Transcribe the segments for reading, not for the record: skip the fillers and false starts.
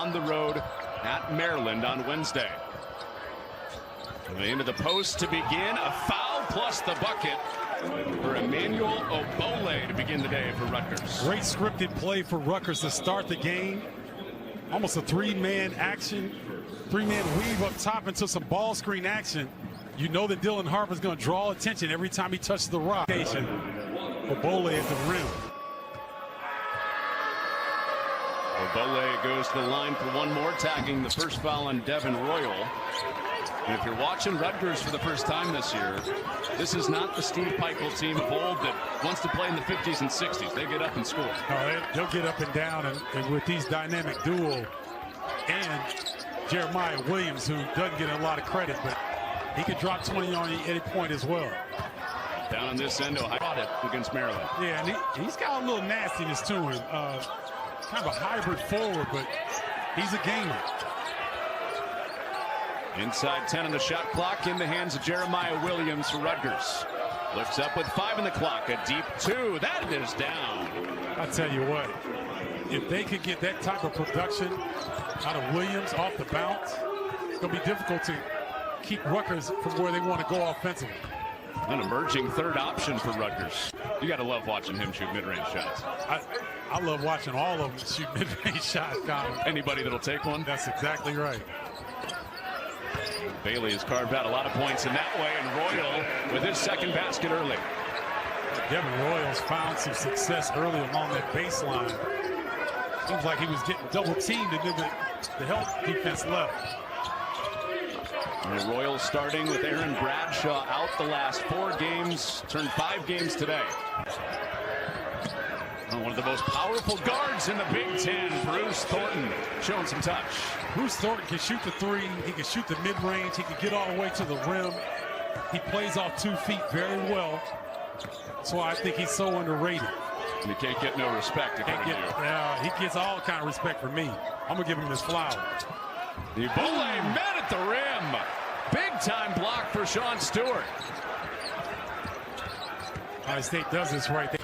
on the road at Maryland on Wednesday. Into the post to begin. A foul plus the bucket for Emmanuel Obole to begin the day for Rutgers. Great scripted play for Rutgers to start the game. Almost a three-man action. Three-man weave up top into some ball screen action. You know that Dylan Harper's going to draw attention every time he touches the rock. Obole at the rim. Obole goes to the line for one more, tagging the first foul on Devin Royal. And if you're watching Rutgers for the first time this year, this is not the Steve Peichel team of old that wants to play in the 50s and 60s. They get up and score. They'll get up and down, and with these dynamic duo and Jeremiah Williams, who doesn't get a lot of credit, but he could drop 20 on you at any point as well. Down on this end, Ohio against Maryland. Yeah, and he's got a little nastiness to him. Kind of a hybrid forward, but he's a gamer. Inside 10 on the shot clock, in the hands of Jeremiah Williams for Rutgers. Lifts up with 5 on the clock. A deep 2. That is down. I tell you what, if they could get that type of production out of Williams off the bounce, it's going to be difficult to keep Rutgers from where they want to go offensively. An emerging third option for Rutgers. You got to love watching him shoot mid-range shots. I love watching all of them shoot mid-range shots, Colin. Anybody that'll take one? That's exactly right. Bailey has carved out a lot of points in that way, and Royal with his second basket early. Devin Royals found some success early along that baseline. Seems like he was getting double teamed, and then the help defense left. And Royal starting with Aaron Bradshaw out the last 4 games, turned 5 games today. One of the most powerful guards in the Big Ten, Bruce Thornton, showing some touch. Bruce Thornton can shoot the 3, he can shoot the mid-range, he can get all the way to the rim. He plays off 2 feet very well. That's why I think he's so underrated. And he can't get no respect. He gets all kind of respect from me. I'm going to give him his flowers. The Obole met at the rim. Big time block for Sean Stewart. Ohio State does this right there.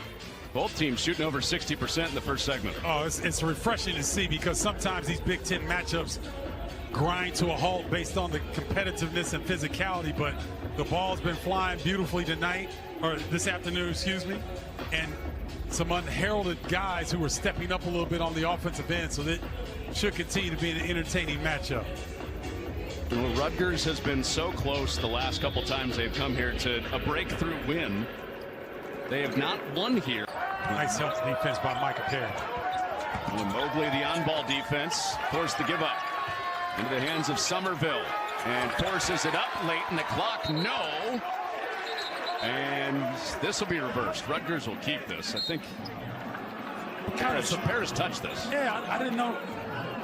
Both teams shooting over 60% in the first segment. Oh, it's refreshing to see, because sometimes these Big Ten matchups grind to a halt based on the competitiveness and physicality, but the ball's been flying beautifully tonight, or this afternoon, excuse me, and some unheralded guys who are stepping up a little bit on the offensive end, so that should continue to be an entertaining matchup. Well, Rutgers has been so close the last couple times they've come here to a breakthrough win. They have not won here. Nice help defense by Micah Perry. And Mobley, the on-ball defense, forced to give up. Into the hands of Somerville. And forces it up late in the clock. No. And this will be reversed. Rutgers will keep this. I think Paris touched this. Yeah, I didn't know.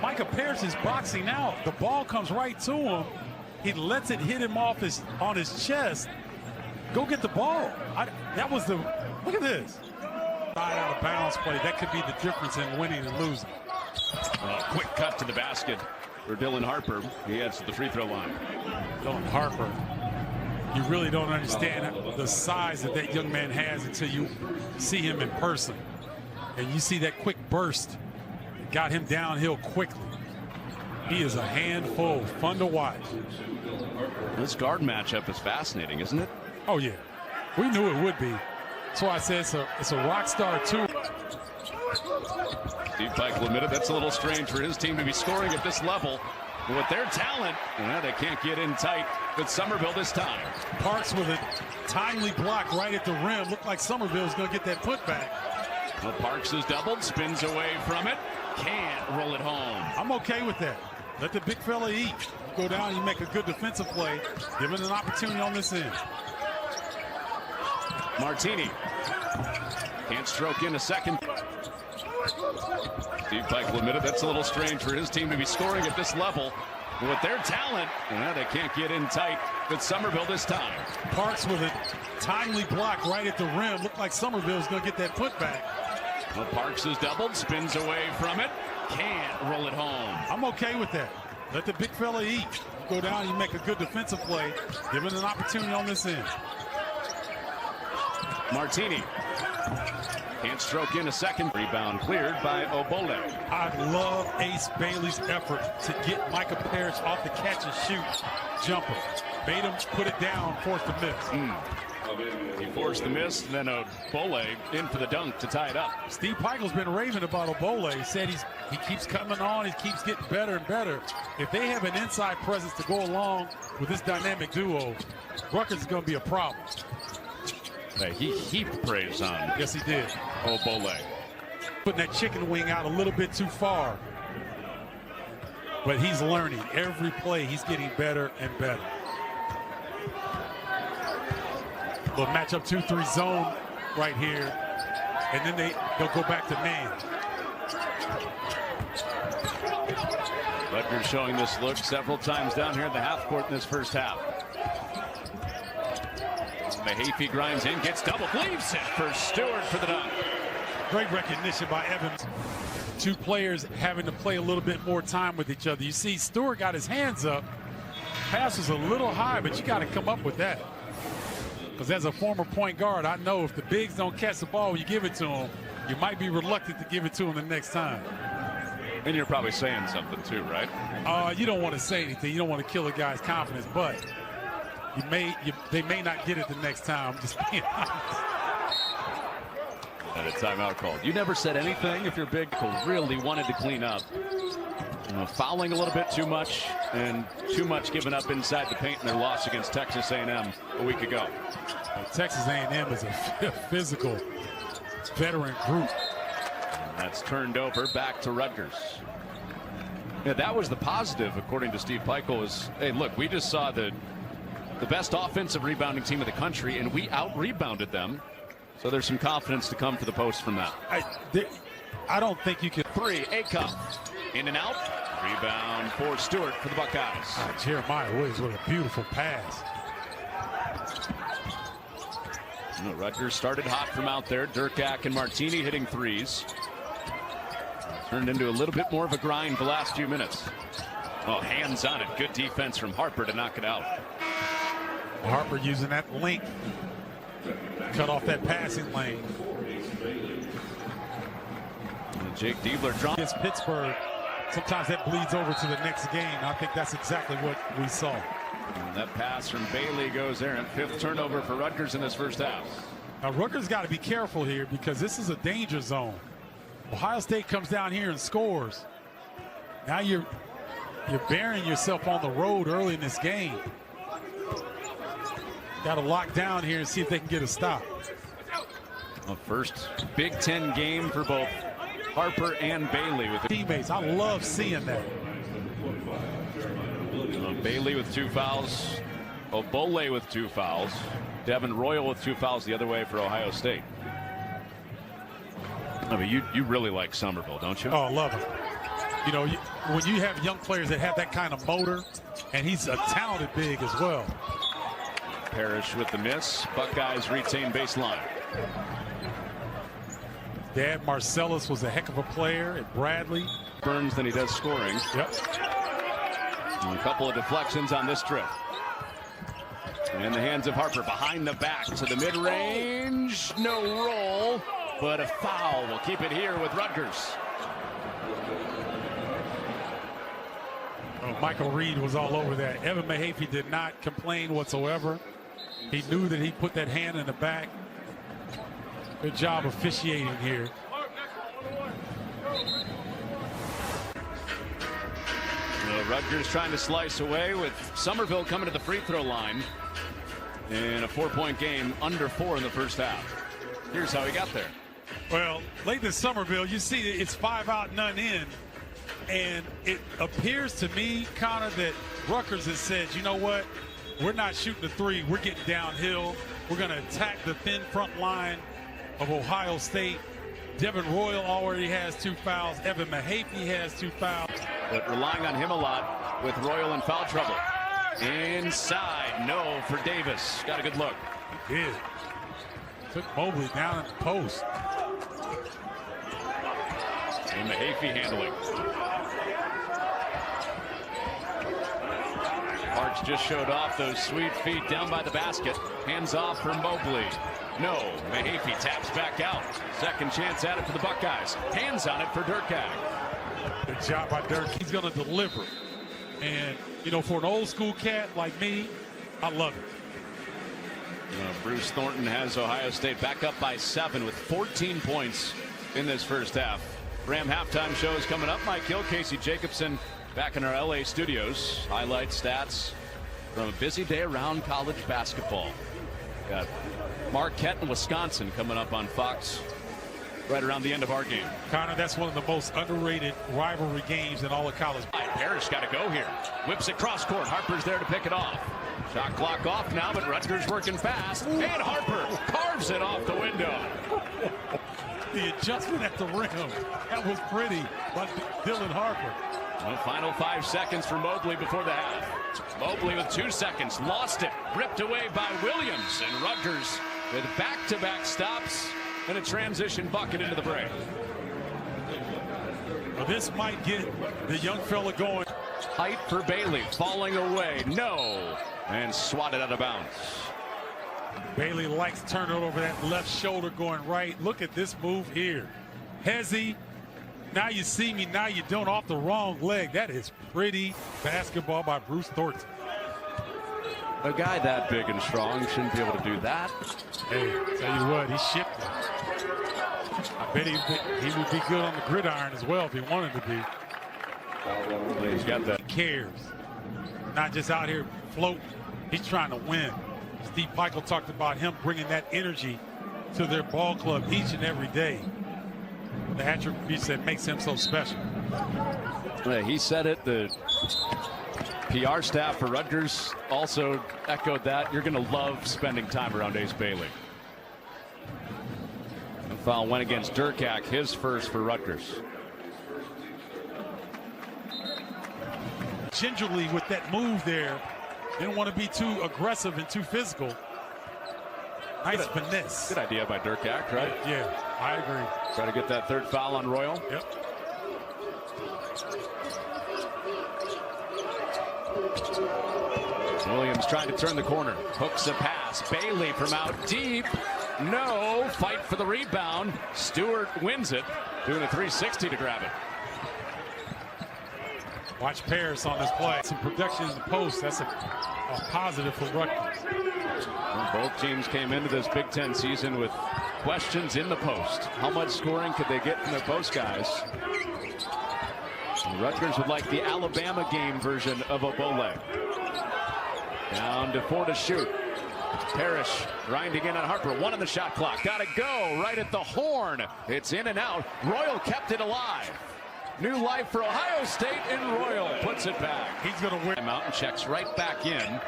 Micah Parrish is boxing out. The ball comes right to him. He lets it hit him on his chest. Go get the ball. Look at this. Out of bounds play. That could be the difference in winning and losing. Quick cut to the basket for Dylan Harper. He heads to the free throw line. Dylan Harper. You really don't understand the size that young man has until you see him in person. And you see that quick burst. It got him downhill quickly. He is a handful. Fun to watch. This guard matchup is fascinating, isn't it? Oh, yeah. We knew it would be. That's why I said it's a rock star, too. Steve Peichel admitted that's a little strange for his team to be scoring at this level. But with their talent, they can't get in tight with Somerville this time. Parks with a timely block right at the rim. Looked like Somerville's going to get that putback. Well, Parks is doubled, spins away from it. Can't roll it home. I'm okay with that. Let the big fella eat. You go down and you make a good defensive play. Give him an opportunity on this end. Martini can't stroke in a second. Steve Peichel admitted that's a little strange for his team to be scoring at this level. But with their talent, they can't get in tight with Somerville this time. Parks with a timely block right at the rim. Looked like Somerville's going to get that putback. Well, Parks is doubled, spins away from it. Can't roll it home. I'm okay with that. Let the big fella eat. You go down and you make a good defensive play. Give him an opportunity on this end. Martini Can't stroke in a second. Rebound cleared by Obole. I love Ace Bailey's effort to get Micah Parrish off the catch and shoot jumper. Made him put it down, forced the miss. He forced the miss, and then Obole in for the dunk to tie it up. Steve Pikel's been raving about Obole. He said he keeps coming on, he keeps getting better and better. If they have an inside presence to go along with this dynamic duo, Rutgers is going to be a problem. Hey, he heaped praise on. Yes, he did. Obole. Putting that chicken wing out a little bit too far. But he's learning. Every play, he's getting better and better. Little matchup 2-3 zone right here. And then they'll go back to man. Rutgers showing this look several times down here in the half court in this first half. Mahaffey grinds in, gets double, leaves it for Stewart for the dunk. Great recognition by Evans. Two players having to play a little bit more time with each other. You see Stewart got his hands up. Pass was a little high, but you got to come up with that. Because as a former point guard, I know if the bigs don't catch the ball when you give it to them, you might be reluctant to give it to them the next time. And you're probably saying something too, right? You don't want to say anything. You don't want to kill a guy's confidence, but they may not get it the next time. I'm just being honest. And a timeout called. You never said anything if your big really wanted to clean up. Fouling a little bit too much and too much given up inside the paint in their loss against Texas A&M a week ago. Texas A&M is a physical veteran group. And that's turned over back to Rutgers. Yeah, that was the positive, according to Steve Pikel, was, hey, look, we just saw the best offensive rebounding team in the country, and we out-rebounded them. So there's some confidence to come for the post from that. I don't think you can. Three, A-Cup. In and out. Rebound for Stewart for the Buckeyes. Jeremiah Williams with a beautiful pass. Rutgers started hot from out there. Durkak and Martini hitting threes. Turned into a little bit more of a grind the last few minutes. Oh, hands on it. Good defense from Harper to knock it out. Harper using that length. Cut off that passing lane. And Jake Diebler dropped. Against Pittsburgh, sometimes that bleeds over to the next game. I think that's exactly what we saw. And that pass from Bailey goes there, and fifth turnover for Rutgers in this first half. Now Rutgers got to be careful here because this is a danger zone. Ohio State comes down here and scores. Now you're burying yourself on the road early in this game. Got to lock down here and see if they can get a stop. A first Big Ten game for both Harper and Bailey with teammates. I love seeing that. Bailey with 2 fouls, Obole with 2 fouls, Devin Royal with 2 fouls the other way for Ohio State. I mean, you really like Somerville, don't you? Oh, love him. You know, when you have young players that have that kind of motor, and he's a talented big as well. Parrish with the miss. Buckeyes retain baseline. Dad Marcellus was a heck of a player at Bradley. Burns than he does scoring. Yep. And a couple of deflections on this trip. In the hands of Harper, behind the back to the mid-range. No roll, but a foul will keep it here with Rutgers. Oh, Michael Reed was all over that. Evan Mahaffey did not complain whatsoever. He knew that he put that hand in the back. Good job officiating here. Rutgers trying to slice away with Somerville coming to the free throw line in a 4-point game, under 4 in the first half. Here's how he got there. Well, Lathan Somerville, you see it's 5 out, none in. And it appears to me, Connor, that Rutgers has said, you know what? We're not shooting the three. We're getting downhill. We're going to attack the thin front line of Ohio State. Devin Royal already has 2 fouls. Evan Mahaffey has 2 fouls. But relying on him a lot with Royal in foul trouble. Inside, no for Davis. Got a good look. He did. Took Mobley down in the post. And Mahaffey handling. Hard Rutgers just showed off those sweet feet down by the basket. Hands off for Mobley. No, Mahaffey taps back out. Second chance at it for the Buckeyes. Hands on it for Durkak. Good job by Dirk. He's going to deliver. And, you know, for an old school cat like me, I love it. Bruce Thornton has Ohio State back up by 7 with 14 points in this first half. Ram halftime show is coming up. Mike Hill, Casey Jacobson back in our LA studios. Highlight stats from a busy day around college basketball. Got Marquette and Wisconsin coming up on Fox right around the end of our game. Connor, that's one of the most underrated rivalry games in all of college. Parrish got to go here. Whips it cross court. Harper's there to pick it off. Shot clock off now, but Rutgers working fast. And Harper carves it off the window. The adjustment at the rim. That was pretty by Dylan Harper. Well, final 5 seconds for Mobley before the half. Mobley with 2 seconds. Lost it. Ripped away by Williams. And Rutgers with back-to-back stops and a transition bucket into the break. Well, this might get the young fella going. Height for Bailey. Falling away. No. And swatted out of bounds. Bailey likes to turn it over that left shoulder going right. Look at this move here. Hezzy. Now you see me, now you don't, off the wrong leg. That is pretty basketball by Bruce Thornton. A guy that big and strong shouldn't be able to do that. Hey, tell you what, he shipped it. I bet he would be good on the gridiron as well if he wanted to be. He's got that. He cares. Not just out here floating. He's trying to win. Steve Peichel talked about him bringing that energy to their ball club each and every day. The attributes that makes him so special. He said it. The PR staff for Rutgers also echoed that. You're going to love spending time around Ace Bailey. The foul went against Durkak, his first for Rutgers. Gingerly with that move there. Didn't want to be too aggressive and too physical. Nice finesse. Good idea by Durkak, right? Yeah, I agree. Try to get that third foul on Royal. Yep. Williams trying to turn the corner. Hooks a pass. Bailey from out deep. No. Fight for the rebound. Stewart wins it. Doing a 360 to grab it. Watch Parrish on this play. Some production in the post. That's a positive for Rutgers. Well, both teams came into this Big Ten season with questions in the post. How much scoring could they get from their post guys? And Rutgers would like the Alabama game version of Obole. Down to 4 to shoot. Parrish grinding in on Harper. 1 on the shot clock. Got to go right at the horn. It's in and out. Royal kept it alive. New life for Ohio State, and Royal puts it back. He's going to win. Out and checks right back in. And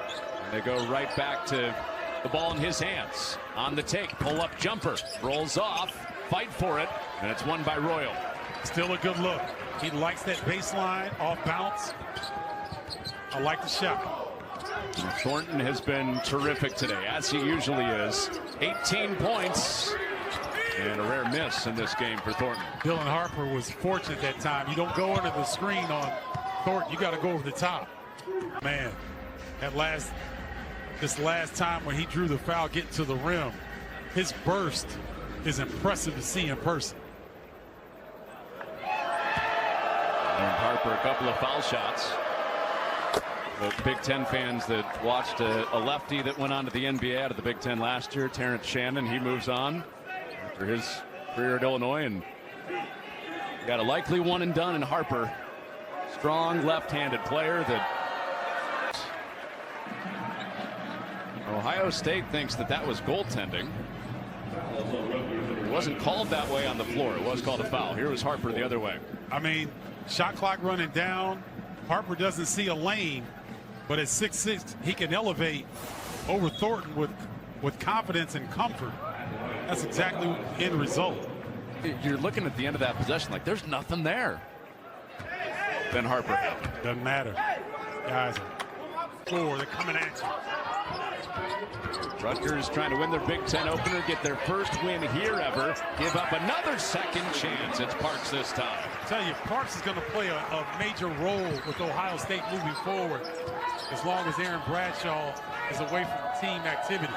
they go right back to the ball in his hands. On the take, pull-up jumper. Rolls off, fight for it, and it's won by Royal. Still a good look. He likes that baseline, off bounce. I like the shot. And Thornton has been terrific today, as he usually is. 18 points. And a rare miss in this game for Thornton. Dylan Harper was fortunate that time. You don't go into the screen on Thornton. You got to go over the top. Man, this last time when he drew the foul getting to the rim, his burst is impressive to see in person. And Harper, a couple of foul shots. The Big Ten fans that watched a lefty that went on to the NBA out of the Big Ten last year, Terrence Shannon, he moves on for his career at Illinois, and got a likely one and done in Harper. Strong left-handed player that Ohio State thinks that was goaltending. It wasn't called that way on the floor. It was called a foul. Here was Harper the other way. I mean, shot clock running down. Harper doesn't see a lane, but at 6'6", he can elevate over Thornton with confidence and comfort. That's exactly the end result. You're looking at the end of that possession like there's nothing there. Then Harper. Doesn't matter. Guys are they're coming at you. Rutgers trying to win their Big Ten opener, get their first win here ever, give up another second chance. It's Parks this time. I tell you, Parks is going to play a major role with Ohio State moving forward as long as Aaron Bradshaw is away from team activities.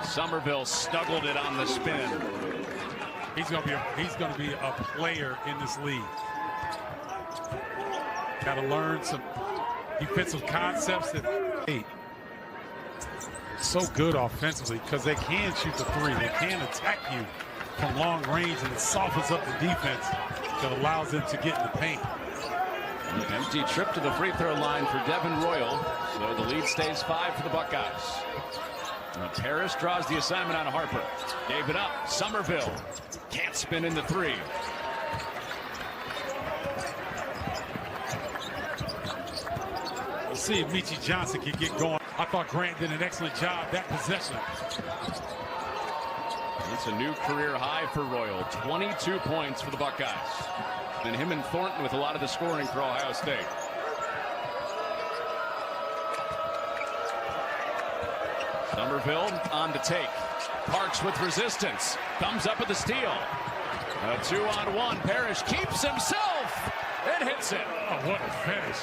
Somerville snuggled it on the spin. He's going to be a player in this league. Got to learn some defensive concepts that so good offensively because they can shoot the three. They can attack you from long range, and it softens up the defense that allows them to get in the paint. An empty trip to the free throw line for Devin Royal. So the lead stays 5 for the Buckeyes. And Parrish draws the assignment on Harper. Gave it up. Somerville can't spin in the three. We'll see if Michi Johnson can get going. I thought Grant did an excellent job that possession. It's a new career high for Royal. 22 points for the Buckeyes. And him and Thornton with a lot of the scoring for Ohio State. Somerville on the take. Parks with resistance. Comes up with the steal. A 2-on-1. Parrish keeps himself. It hits it. Oh, what a finish.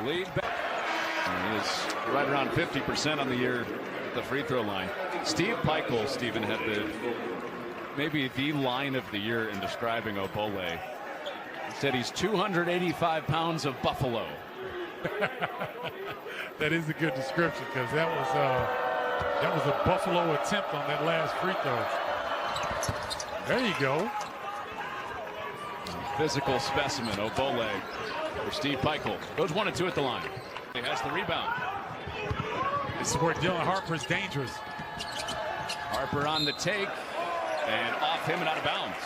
Lead back. He is right around 50% on the year at the free throw line. Steve Peichel, Stephen, had maybe the line of the year in describing Obole. He said he's 285 pounds of buffalo. That is a good description because that was a buffalo attempt on that last free throw. There you go. Physical specimen, Obole. For Steve Peichel. Goes 1 and 2 at the line. He has the rebound. This is where Dylan Harper is dangerous. Harper on the take. And off him and out of bounds.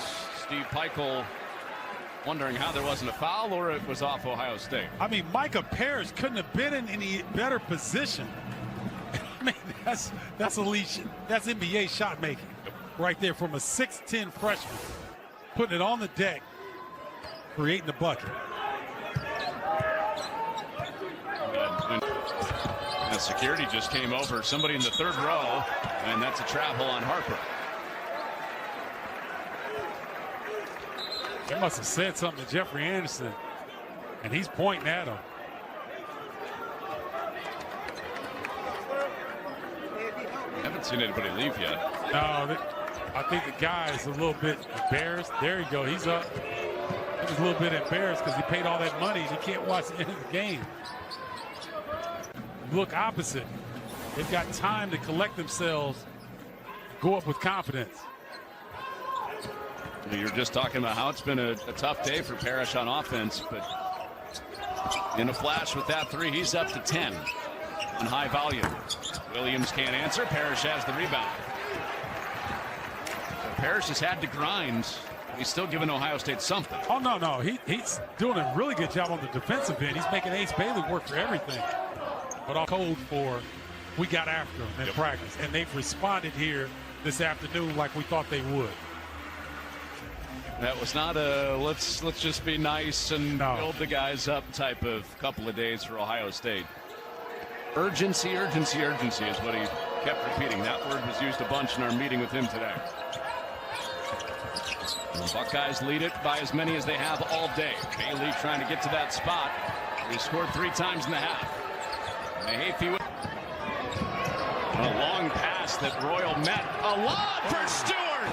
Steve Peichel wondering how there wasn't a foul or it was off Ohio State. I mean, Micah Parrish couldn't have been in any better position. I mean, that's elite. That's NBA shot making right there from a 6'10" freshman. Putting it on the deck, creating the bucket. And security just came over. Somebody in the third row, and that's a travel on Harper. They must have said something to Jeffrey Anderson, and he's pointing at him. Haven't seen anybody leave yet. No, I think the guy is a little bit embarrassed. There you go. He's up. He's a little bit embarrassed because he paid all that money and he can't watch the end of the game. Look opposite. They've got time to collect themselves, go up with confidence. You're just talking about how it's been a tough day for Parrish on offense, but in a flash with that three, he's up to 10 on high volume. Williams can't answer. Parrish has the rebound. So Parrish has had to grind. He's still giving Ohio State something. Oh, no. He's doing a really good job on the defensive end. He's making Ace Bailey work for everything. But all code for we got after them in practice, and they've responded here this afternoon like we thought they would. That was not a let's just be nice and build the guys up type of couple of days for Ohio State. Urgency is what he kept repeating. That word was used a bunch in our meeting with him today. The Buckeyes lead it by as many as they have all day. Bailey trying to get to that spot. He scored 3 times in the half. A long pass that Royal met. A lob for Stewart.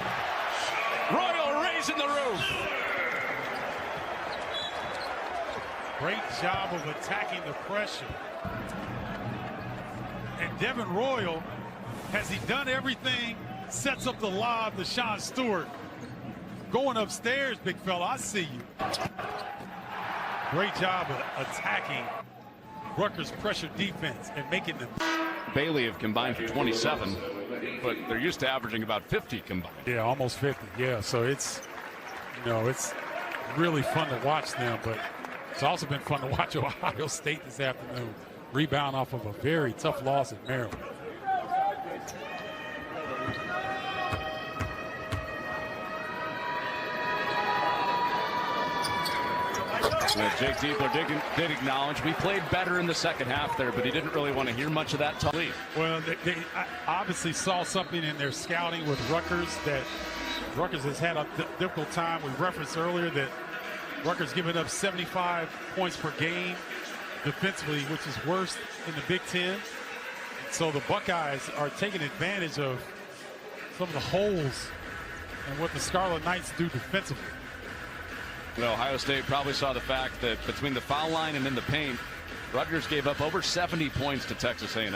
Royal raising the roof. Great job of attacking the pressure. And Devin Royal, has he done everything? Sets up the lob to Sean Stewart. Going upstairs, big fella, I see you. Great job of attacking Rutgers' pressure defense and making them. Bailey have combined for 27, but they're used to averaging about 50 combined. Yeah, almost 50. Yeah, so it's really fun to watch them, but it's also been fun to watch Ohio State this afternoon rebound off of a very tough loss at Maryland. Jake Diebler did acknowledge we played better in the second half there, but he didn't really want to hear much of that talk. Well, they obviously saw something in their scouting with Rutgers that Rutgers has had a difficult time. We referenced earlier that Rutgers giving up 75 points per game defensively, which is worst in the Big Ten. So the Buckeyes are taking advantage of some of the holes and what the Scarlet Knights do defensively. Well, Ohio State probably saw the fact that between the foul line and in the paint, Rutgers gave up over 70 points to Texas A&M.